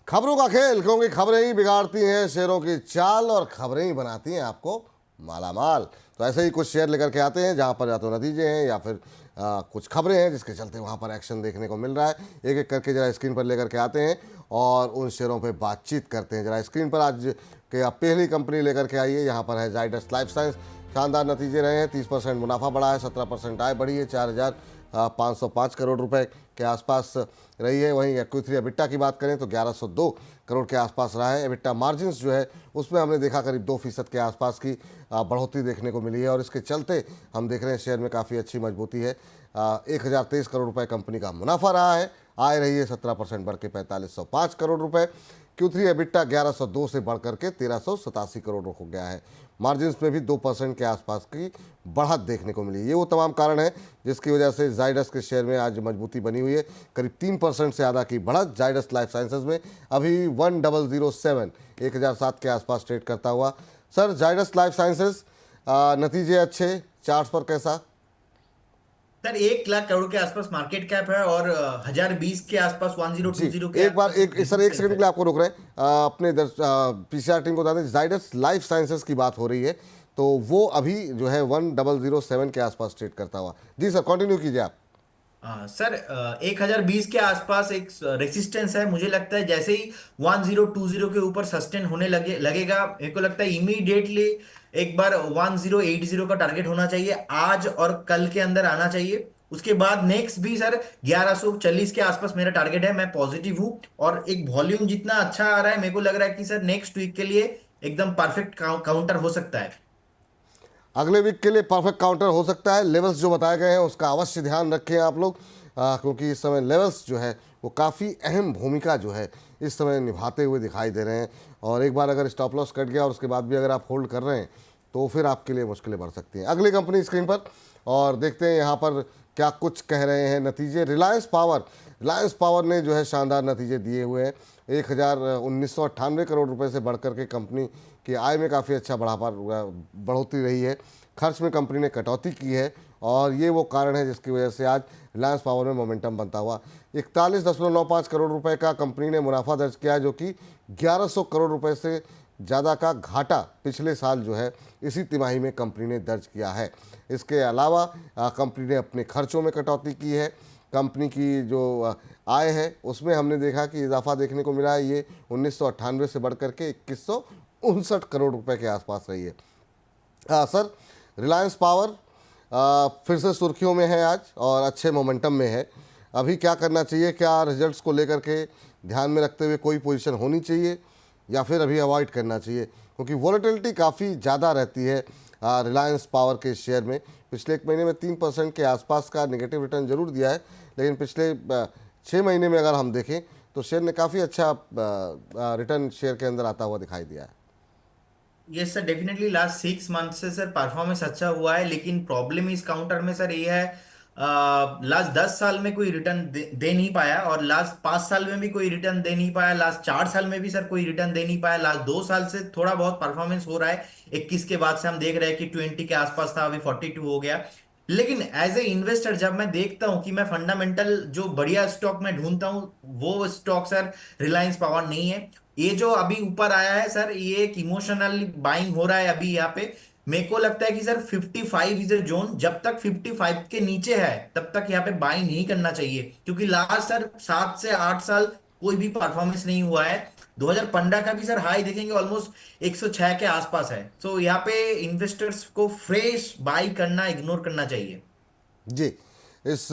खबरों का खेल, क्योंकि खबरें ही बिगाड़ती हैं शेयरों की चाल और खबरें ही बनाती हैं आपको मालामाल। तो ऐसे ही कुछ शेयर लेकर के आते हैं जहां पर या तो नतीजे हैं या फिर कुछ खबरें हैं जिसके चलते वहां पर एक्शन देखने को मिल रहा है। एक एक करके जरा स्क्रीन पर लेकर के आते हैं और उन शेयरों पे बातचीत करते हैं। जरा स्क्रीन पर आज के आप पहली कंपनी लेकर के आइए। यहाँ पर है जाइडस लाइफ साइंस। शानदार नतीजे रहे हैं, 30% मुनाफा बढ़ा है, 17% आय बढ़ी है, 4,505 करोड़ रुपए के आसपास रही है। वहीं Q3 एबिटा की बात करें तो 1102 करोड़ के आसपास रहा है। एबिटा मार्जिन्स जो है उसमें हमने देखा करीब 2% के आसपास की बढ़ोतरी देखने को मिली है और इसके चलते हम देख रहे हैं शेयर में काफ़ी अच्छी मजबूती है। 1,023 करोड़ रुपए कंपनी का मुनाफा रहा है। आय रही है 17% बढ़ के 4,505 करोड़ रुपए। Q3 एबिटा 1102 से बढ़ करके 1,387 करोड़ हो गया है। मार्जिन्स में भी 2% के आसपास की बढ़त देखने को मिली। ये वो तमाम कारण है जिसकी वजह से जाइडस के शेयर में आज मजबूती बनी हुई है। करीब 3% से ज़्यादा की बढ़त जाइडस लाइफ साइंसेज में अभी 1007 के आसपास ट्रेड करता हुआ। सर, जाइडस लाइफ साइंसेज नतीजे अच्छे, चार्ट्स पर कैसा? सर 1 लाख करोड़ के आसपास मार्केट कैप है और 1020 के आसपास वन जीरो जी, टू जीरो के एक बार आसपास एक सर, एक रेजिस्टेंस सेकंड के है। लिए आपको रोक रहे हैं। अपने पीसीआर टीम को बता दें, जाइडस लाइफ साइंसेज की बात हो रही है तो वो अभी जो है 1007 के आसपास ट्रेड करता हुआ। जी सर, कंटिन्यू कीजिए आप। सर 1020 के आसपास एक रेसिस्टेंस है। मुझे लगता है जैसे ही 1020 के ऊपर सस्टेन होने लगेगा, मेरे को लगता है इमीडिएटली एक बार 1080 का टारगेट होना चाहिए, आज और कल के अंदर आना चाहिए। उसके बाद नेक्स्ट भी सर 1140 के आसपास मेरा टारगेट है। मैं पॉजिटिव हूं और एक वॉल्यूम जितना अच्छा आ रहा है, मेरे को लग रहा है कि सर नेक्स्ट वीक के लिए एकदम परफेक्ट काउंटर हो सकता है। अगले वीक के लिए परफेक्ट काउंटर हो सकता है। लेवल्स जो बताए गए हैं उसका अवश्य ध्यान रखें आप लोग, क्योंकि इस समय लेवल्स जो है वो काफ़ी अहम भूमिका जो है इस समय निभाते हुए दिखाई दे रहे हैं। और एक बार अगर स्टॉप लॉस कट गया और उसके बाद भी अगर आप होल्ड कर रहे हैं तो फिर आपके लिए मुश्किलें बढ़ सकती हैं। अगली कंपनी स्क्रीन पर और देखते हैं यहाँ पर क्या कुछ कह रहे हैं नतीजे। रिलायंस पावर ने जो है शानदार नतीजे दिए हुए हैं। 1,998 करोड़ रुपए से बढ़कर के कंपनी की आय में काफ़ी अच्छा बढ़ोतरी रही है। खर्च में कंपनी ने कटौती की है और ये वो कारण है जिसकी वजह से आज रिलायंस पावर में मोमेंटम बनता हुआ। 41,95 करोड़ रुपए का कंपनी ने मुनाफा दर्ज किया है, जो कि 1,100 करोड़ रुपए से ज़्यादा का घाटा पिछले साल जो है इसी तिमाही में कंपनी ने दर्ज किया है। इसके अलावा कंपनी ने अपने खर्चों में कटौती की है। कंपनी की जो आय है उसमें हमने देखा कि इजाफा देखने को मिला है। ये 1998 से बढ़कर के 2159 करोड़ रुपए के आसपास रही है। सर, रिलायंस पावर फिर से सुर्खियों में है आज और अच्छे मोमेंटम में है। अभी क्या करना चाहिए? क्या रिजल्ट्स को लेकर के ध्यान में रखते हुए कोई पोजीशन होनी चाहिए या फिर अभी अवॉइड करना चाहिए? क्योंकि वॉलेटिलिटी काफ़ी ज़्यादा रहती है रिलायंस पावर के शेयर में। पिछले एक महीने में 3% के आसपास का नेगेटिव रिटर्न जरूर दिया है, लेकिन पिछले 6 महीने में अगर हम देखें तो शेयर ने काफ़ी अच्छा रिटर्न शेयर के अंदर आता हुआ दिखाई दिया है। ये सर डेफिनेटली लास्ट 6 मंथ से सर परफॉर्मेंस अच्छा हुआ है, लेकिन प्रॉब्लम इस काउंटर में सर ये है, लास्ट 10 साल में कोई रिटर्न दे नहीं पाया और लास्ट 5 साल में भी कोई रिटर्न दे नहीं पाया, लास्ट 4 साल में भी सर कोई रिटर्न दे नहीं पाया। लास्ट 2 साल से थोड़ा बहुत परफॉर्मेंस हो रहा है। 21 के बाद से हम देख रहे हैं कि 20 के आसपास था, अभी 42 हो गया। लेकिन एज ए इन्वेस्टर जब मैं देखता हूं कि मैं फंडामेंटल जो बढ़िया स्टॉक में ढूंढता हूं, वो स्टॉक सर रिलायंस पावर नहीं है। ये जो अभी ऊपर आया है सर, ये एक इमोशनल बाइंग हो रहा है अभी यहाँ पे। मेरे को लगता है कि सर 55 इज ए जोन, जब तक 55 के नीचे है तब तक यहाँ पे बाई नहीं करना चाहिए, क्योंकि लास्ट सर 7 से 8 साल कोई भी परफॉर्मेंस नहीं हुआ है। 2015 का भी सर हाई देखेंगे ऑलमोस्ट 106 के आसपास है। सो यहाँ पे इन्वेस्टर्स को फ्रेश बाई करना इग्नोर करना चाहिए। जी, इस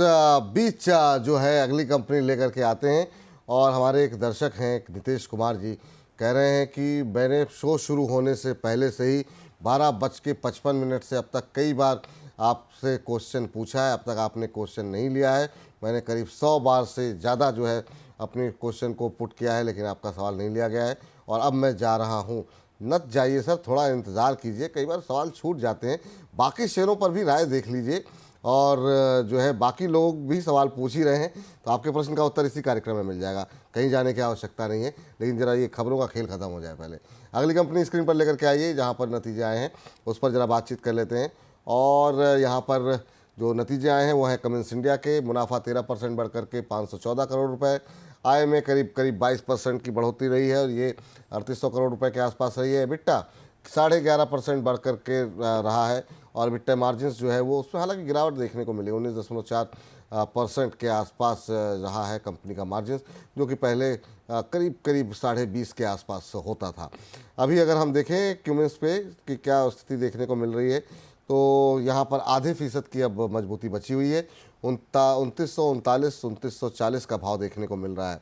बीच जो है अगली कंपनी लेकर के आते हैं और हमारे एक दर्शक हैं नितेश कुमार जी, कह रहे हैं कि मैंने शो शुरू होने से पहले से ही 12:55 से अब तक कई बार आपसे क्वेश्चन पूछा है, अब तक आपने क्वेश्चन नहीं लिया है। मैंने करीब 100 बार से ज़्यादा जो है अपने क्वेश्चन को पुट किया है, लेकिन आपका सवाल नहीं लिया गया है और अब मैं जा रहा हूँ। मत जाइए सर, थोड़ा इंतज़ार कीजिए, कई बार सवाल छूट जाते हैं। बाकी शेयरों पर भी राय देख लीजिए और जो है बाकी लोग भी सवाल पूछ ही रहे हैं, तो आपके प्रश्न का उत्तर इसी कार्यक्रम में मिल जाएगा। कहीं जाने की आवश्यकता नहीं है। लेकिन ज़रा ये खबरों का खेल खत्म हो जाए पहले। अगली कंपनी स्क्रीन पर लेकर के आइए, जहाँ पर नतीजे आए हैं उस पर ज़रा बातचीत कर लेते हैं। और यहाँ पर जो नतीजे आए हैं वो हैं कमिंस इंडिया के। मुनाफा 13% बढ़ करके 514 करोड़ रुपए, आय में करीब करीब 22% की बढ़ोतरी रही है और ये 3800 करोड़ रुपए के आसपास रही है। EBITDA 11.5% बढ़ करके रहा है और EBITDA मार्जिन जो है वो उसमें हालांकि गिरावट देखने को मिली, 19.4% के आसपास रहा है कंपनी का मार्जिन, जो कि पहले करीब करीब 20.5 के आसपास होता था। अभी अगर हम देखें क्यूमेंस पे कि क्या स्थिति देखने को मिल रही है, तो यहाँ पर आधे फीसद की अब मजबूती बची हुई है। 2939 का भाव देखने को मिल रहा है।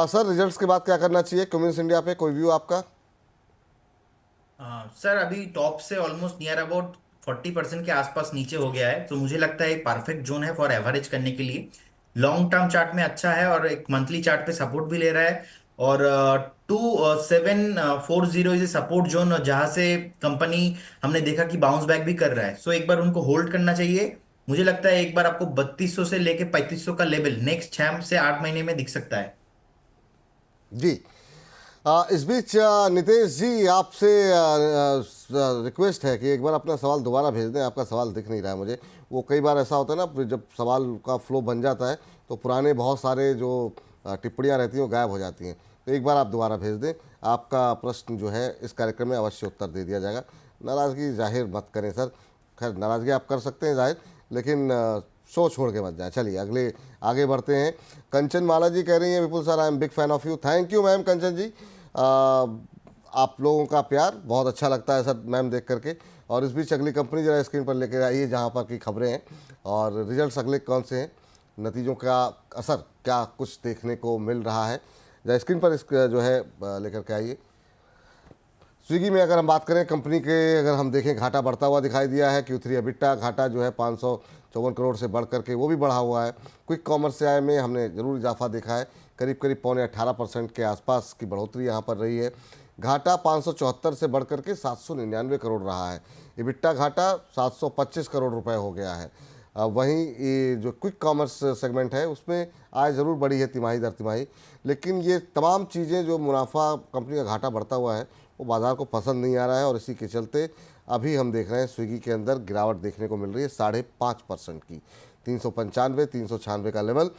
सर, रिजल्ट्स के बाद क्या करना चाहिए क्यूमेंस इंडिया पे, कोई व्यू आपका? सर अभी टॉप से ऑलमोस्ट नियर अबाउट 40% के आसपास नीचे हो गया है, तो मुझे लगता है एक परफेक्ट जोन है फॉर एवरेज करने के लिए। लॉन्ग टर्म चार्ट में अच्छा है और एक मंथली चार्ट पे सपोर्ट भी ले रहा है। और 2740 इज सपोर्ट जोन, जहां से कंपनी हमने देखा कि बाउंस बैक भी कर रहा है, सो एक बार उनको होल्ड करना चाहिए। मुझे लगता है एक बार आपको 3200 से लेके 3500 का लेवल नेक्स्ट 6 से 8 महीने में दिख सकता है। जी। इस बीच नितेश जी, आपसे रिक्वेस्ट है कि एक बार अपना सवाल दोबारा भेज दें। आपका सवाल दिख नहीं रहा है मुझे। वो कई बार ऐसा होता है ना, फिर जब सवाल का फ्लो बन जाता है तो पुराने बहुत सारे जो टिप्पणियाँ रहती हैं वो गायब हो जाती हैं। तो एक बार आप दोबारा भेज दें, आपका प्रश्न जो है इस कार्यक्रम में अवश्य उत्तर दे दिया जाएगा। नाराज़गी जाहिर मत करें सर। खैर, नाराज़गी आप कर सकते हैं जाहिर, लेकिन शो छोड़ के मत जाए। चलिए अगले आगे बढ़ते हैं। कंचन माला जी कह रही हैं, Vipul sir I am big fan of you. Thank you ma'am Kanchan ji. आप लोगों का प्यार बहुत अच्छा लगता है सर मैम देख करके। और इस बीच अगली कंपनी जरा स्क्रीन पर लेकर आइए जहां पर की खबरें हैं और रिजल्ट्स अगले कौन से हैं, नतीजों का असर क्या कुछ देखने को मिल रहा है। जरा स्क्रीन पर इस जो है लेकर के आइए। स्विगी में अगर हम बात करें कंपनी के, अगर हम देखें घाटा बढ़ता हुआ दिखाई दिया है। Q3 EBITDA घाटा जो है 554 करोड़ से बढ़ करके वो भी बढ़ा हुआ है। क्विक कॉमर्स से आय में हमने ज़रूर इजाफा देखा है, करीब करीब 18% के आसपास की बढ़ोतरी यहाँ पर रही है। घाटा 574 से बढ़ करके 799 करोड़ रहा है। EBITDA घाटा 725 करोड़ रुपए हो गया है। वहीं ये जो क्विक कॉमर्स सेगमेंट है उसमें आय ज़रूर बढ़ी है तिमाही दर तिमाही, लेकिन ये तमाम चीज़ें जो मुनाफा कंपनी का घाटा बढ़ता हुआ है वो बाज़ार को पसंद नहीं आ रहा है और इसी के चलते अभी हम देख रहे हैं स्विगी के अंदर गिरावट देखने को मिल रही है 5.5% की, 395 का लेवल।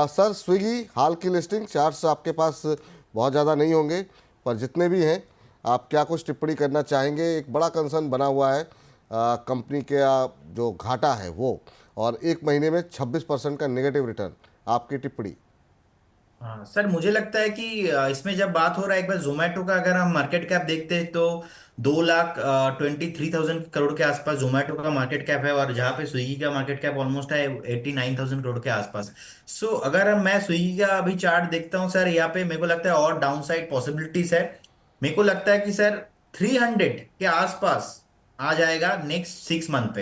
सर, स्विगी हाल की लिस्टिंग चार्ट्स आपके पास बहुत ज़्यादा नहीं होंगे, पर जितने भी हैं आप क्या कुछ टिप्पणी करना चाहेंगे? एक बड़ा कंसर्न बना हुआ है कंपनी के जो घाटा है वो, और एक महीने में 26% का नेगेटिव रिटर्न। आपकी टिप्पणी? हाँ सर, मुझे लगता है कि इसमें जब बात हो रहा है, एक बार जोमेटो का अगर हम मार्केट कैप देखते हैं तो 2,23,000 करोड़ के आसपास जोमेटो का मार्केट कैप है, और जहाँ पे स्विगी का मार्केट कैप ऑलमोस्ट है 89,000 करोड़ के आसपास। सो अगर मैं स्विगी का अभी चार्ट देखता हूँ सर, यहाँ पे मेरे को लगता है और डाउन साइड पॉसिबिलिटीज है। मेरे को लगता है कि सर 300 के आसपास आ जाएगा नेक्स्ट 6 मंथ पे।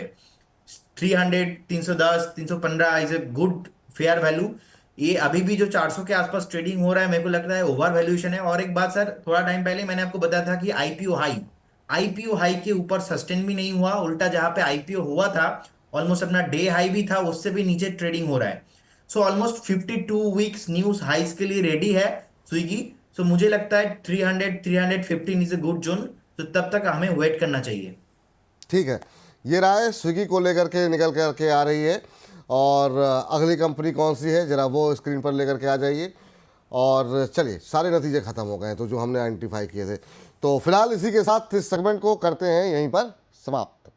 300, 310, 315 is a good fair value. ये अभी भी जो 400 के आसपास ट्रेडिंग हो रहा है, मेरे को लगता है ओवर वैल्यूएशन है। और एक बात सर, थोड़ा टाइम पहले मैंने आपको बताया था कि आईपीओ हाई के ऊपर सस्टेन भी नहीं हुआ, उल्टा जहां पे आईपीओ हुआ था ऑलमोस्ट अपना डे हाई भी था, उससे भी नीचे ट्रेडिंग हो रहा है। सो ऑलमोस्ट 52 वीक्स न्यूज हाइस के लिए रेडी है स्विगी। सो मुझे लगता है 300, 315 इज ए गुड जोन। तो तब तक हमें वेट करना चाहिए। ठीक है, ये राय स्विगी को लेकर के निकल कर के आ रही है। और अगली कंपनी कौन सी है जरा वो स्क्रीन पर लेकर के आ जाइए। और चलिए, सारे नतीजे ख़त्म हो गए हैं तो जो हमने आइडेंटिफाई किए थे। तो फिलहाल इसी के साथ इस सेगमेंट को करते हैं यहीं पर समाप्त।